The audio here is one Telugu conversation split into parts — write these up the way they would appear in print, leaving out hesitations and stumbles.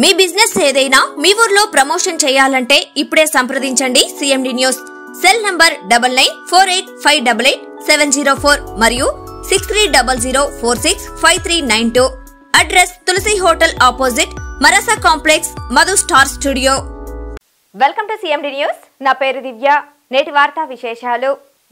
మీ బిజినెస్ ఏదైనా మీ ఊర్లో ప్రమోషన్ చేయాలంటే ఇప్పుడే సంప్రదించండి సిఎండి న్యూస్. సెల్ నంబర్ 9948588704 మరియు 6300465392. Address Tulasi hotel opposite Marasa complex, Madhu star studio. Welcome to CMD news. నా పేరు దివ్య. నేటి వార్తా విశేషాలు.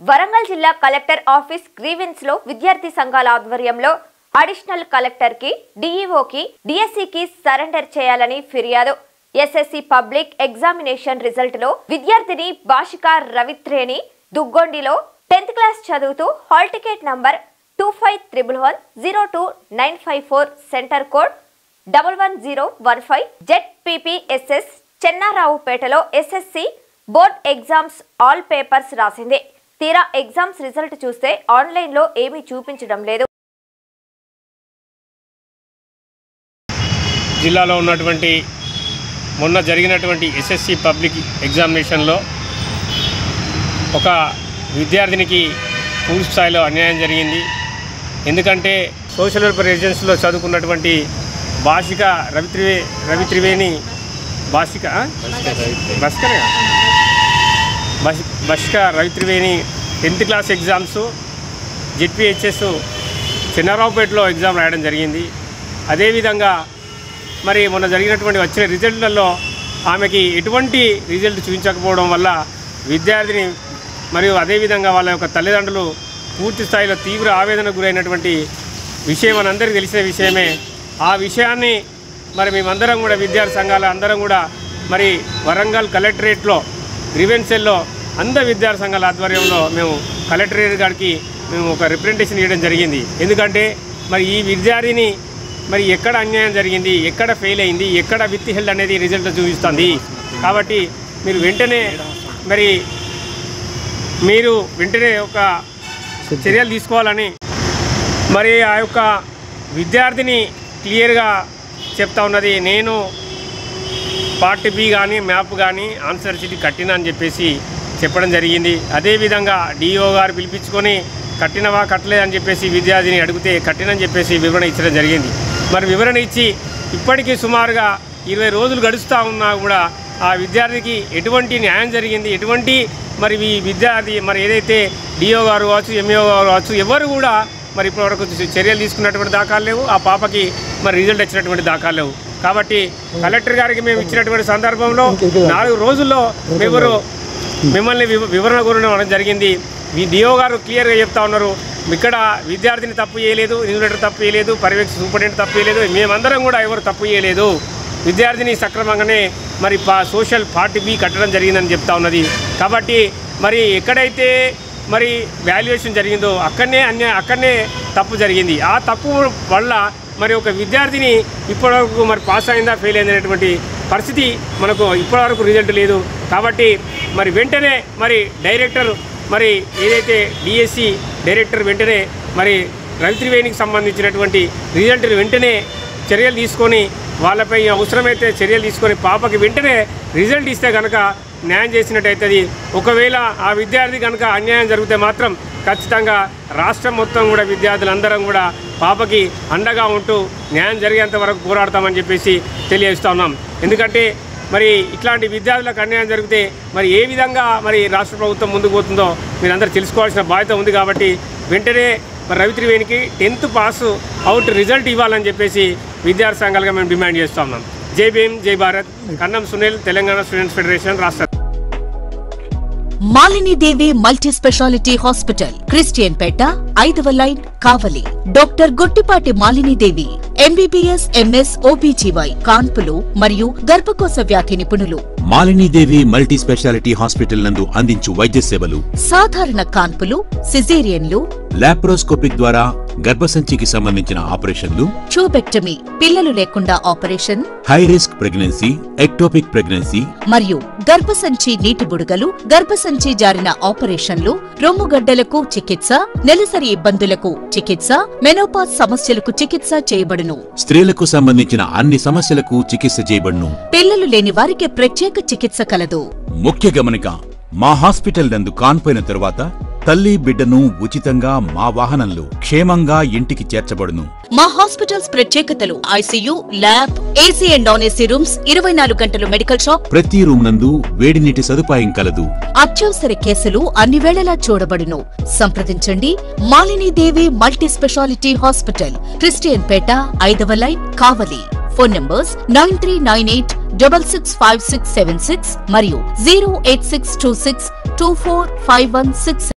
వరంగల్ జిల్లా కలెక్టర్ ఆఫీస్ గ్రీవెన్స్ లో విద్యార్థి సంఘాల ఆధ్వర్యంలో అడిషనల్ కలెక్టర్ కి, డిఈఓకి, డిఎస్సికి సరెండర్ చేయాలని ఫిర్యాదు. ఎస్ఎస్సి పబ్లిక్ ఎగ్జామినేషన్ రిజల్ట్ లో విద్యార్థిని భాషిక రవిత్రేని దుగ్గొండిలో 10th క్లాస్ చదువుతూ hall ticket number 2511022954, center code 11015, ZPPSS చెన్నారావుపేటలో SSC board exams all papers రాసింది. తీరా ఎగ్జామ్స్ రిజల్ట్ చూస్తే ఆన్లైన్ లో ఏమీ చూపించడం లేదు. జిల్లాలో ఉన్నటువంటి మొన్న జరిగినటువంటి ఎస్ఎస్సి పబ్లిక్ ఎగ్జామినేషన్లో ఒక విద్యార్థినికి పూర్తి స్థాయిలో అన్యాయం జరిగింది. ఎందుకంటే సోషల్ వెల్ఫేర్ ఏజెన్సీలో చదువుకున్నటువంటి Bhashika Ravitriveni Bhashika Ravitriveni 10th class exams ZPHS చెన్నారావుపేటలో ఎగ్జామ్ రాయడం జరిగింది. అదేవిధంగా మరి మొన్న జరిగినటువంటి వచ్చిన రిజల్ట్లలో ఆమెకి ఎటువంటి రిజల్ట్ చూపించకపోవడం వల్ల విద్యార్థిని మరియు అదేవిధంగా వాళ్ళ యొక్క తల్లిదండ్రులు పూర్తి స్థాయిలో తీవ్ర ఆవేదనకు గురైనటువంటి విషయం మనందరికీ తెలిసిన విషయమే. ఆ విషయాన్ని మరి మేమందరం కూడా విద్యార్థి సంఘాల అందరం కూడా మరి వరంగల్ కలెక్టరేట్లో గ్రీవెన్స్ సెల్లో అందరు విద్యార్థి సంఘాల ఆధ్వర్యంలో మేము కలెక్టరేట్ గారికి మేము ఒక రిప్రజెంటేషన్ ఇవ్వడం జరిగింది. ఎందుకంటే మరి ఈ విద్యార్థిని మరి ఎక్కడ అన్యాయం జరిగింది, ఎక్కడ ఫెయిల్ అయింది, ఎక్కడ విత్ హెల్డ్ అనేది రిజల్ట్ చూపిస్తుంది. కాబట్టి మీరు వెంటనే ఒక చర్యలు తీసుకోవాలని మరి ఆ యొక్క విద్యార్థిని క్లియర్గా చెప్తా ఉన్నది. నేను పార్ట్ బి కానీ మ్యాప్ కానీ ఆన్సర్ షీట్ కట్టినా అని చెప్పేసి చెప్పడం జరిగింది. అదేవిధంగా డిఓ గారు పిలిపించుకొని కట్టినవా కట్టలేదని చెప్పేసి విద్యార్థిని అడిగితే కట్టినని చెప్పేసి వివరణ ఇచ్చడం జరిగింది. మరి వివరణ ఇచ్చి ఇప్పటికీ సుమారుగా 20 రోజులు గడుస్తూ ఉన్నా కూడా ఆ విద్యార్థికి ఎటువంటి న్యాయం జరిగింది, ఎటువంటి మరి ఈ విద్యార్థి మరి ఏదైతే డిఓ గారు కావచ్చు, ఎంఈఓ గారు కావచ్చు, ఎవరు కూడా మరి ఇప్పటివరకు చర్యలు తీసుకున్నటువంటి దాఖలు లేవు. ఆ పాపకి మరి రిజల్ట్ వచ్చినటువంటి దాఖలు లేవు. కాబట్టి కలెక్టర్ గారికి మేము ఇచ్చినటువంటి సందర్భంలో 4 రోజుల్లో మిమ్మల్ని వివరణ కోరడం జరిగింది. మీ డిఓ గారు క్లియర్గా చెప్తా ఉన్నారు, ఇక్కడ విద్యార్థిని తప్పు చేయలేదు, ఇన్విజిలేటర్ తప్పు చేయలేదు, పర్యవేక్షణ సూపరింటెండెంట్ తప్పు చేయలేదు, మేమందరం కూడా ఎవరు తప్పు చేయలేదు, విద్యార్థిని సక్రమంగానే మరి సోషల్ పార్ట్ బి కట్టడం జరిగిందని చెప్తా ఉన్నది. కాబట్టి మరి ఎక్కడైతే మరి వాల్యుయేషన్ జరిగిందో అక్కడనే తప్పు జరిగింది. ఆ తప్పు వల్ల మరి ఒక విద్యార్థిని ఇప్పటివరకు మరి పాస్ అయిందా ఫెయిల్ అయిందనేటువంటి పరిస్థితి మనకు ఇప్పటివరకు రిజల్ట్ లేదు. కాబట్టి మరి వెంటనే మరి డైరెక్టర్ మరి ఏదైతే డిఎస్సి డైరెక్టర్ వెంటనే మరి రవిత్రివేణికి సంబంధించినటువంటి రిజల్ట్ వెంటనే చర్యలు తీసుకొని వాళ్ళపై అవసరమైతే చర్యలు తీసుకొని పాపకి వెంటనే రిజల్ట్ ఇస్తే కనుక న్యాయం చేసినట్టయితుంది. ఒకవేళ ఆ విద్యార్థి కనుక అన్యాయం జరిగితే మాత్రం ఖచ్చితంగా రాష్ట్రం మొత్తం కూడా విద్యార్థులందరం కూడా పాపకి అండగా ఉంటూ న్యాయం జరిగేంత వరకు పోరాడతామని చెప్పేసి తెలియజేస్తూ ఉన్నాం. ఎందుకంటే మరి ఇట్లాంటి విద్యార్థులకు అన్యాయం జరిగితే మరి ఏ విధంగా మరి రాష్ట్ర ప్రభుత్వం ముందుకు పోతుందో మీరందరూ తెలుసుకోవాల్సిన బాధ్యత ఉంది. కాబట్టి వెంటనే మరి రవిత్రివేణికి 10th పాస్ అవుట్ రిజల్ట్ ఇవ్వాలని చెప్పేసి విద్యార్థి సంఘాలుగా మేము డిమాండ్ చేస్తూ ఉన్నాం. జై భీమ్, జై భారత్. కన్నం సునీల్, తెలంగాణ స్టూడెంట్స్ ఫెడరేషన్ రాష్ట్ర. Malinidevi multi speciality hospital, Christian Peta, 5వ line, Kavali. Doctor Gottipati Malinidevi, MBBS, MS, OBGY, కాన్పులు మరియు గర్భకోశ వ్యాధి నిపుణులు. మాలినీదేవి మల్టీ స్పెషాలిటీ హాస్పిటల్ నందు అందించు వైద్య సేవలు: సాధారణ కాన్పులు, సిజేరియన్లు, లాప్రోస్కోపిక్ ద్వారా గర్భసంచికి సంబంధించిన ఆపరేషన్లు, ట్యూబెక్టమీ, పిల్లలు లేకుండా operation, high risk pregnancy, ectopic pregnancy మరియు గర్భసంచి నీటి బుడగలు, గర్భసంచి జారిన ఆపరేషన్లు, రొమ్ముగడ్డలకు చికిత్స, నెలసరి ఇబ్బందులకు చికిత్స, మెనోపాజ్ సమస్యలకు చికిత్స చేయబడును. స్త్రీలకు సంబంధించిన అన్ని సమస్యలకు చికిత్స చేయబడును. పిల్లలు లేని వారికి ప్రత్యేక చికిత్స కలదు. ముఖ్య గమనిక: మా హాస్పిటల్ నందు కాన్పోయిన తరువాత తల్లి బిడ్డను ఉచితంగా మా వాహనంలో క్షేమంగా ఇంటికి చేర్చబడును. మా హాస్పిటల్స్ ప్రత్యేకతలు: ICU, lab, AC and non AC rooms, 24 గంటలు మెడికల్ షాప్, ప్రతి రూమ్ నందు వేడి నీటి సదుపాయం కలదు. అత్యవసర కేసులు అన్ని వేళలా చూడబడును. సంప్రదించండి Malinidevi multi speciality hospital, Christian Peta, 5వ లైన్, కావలి. ఫోన్ నంబర్స్ 9398665676 మరియు 08626245166.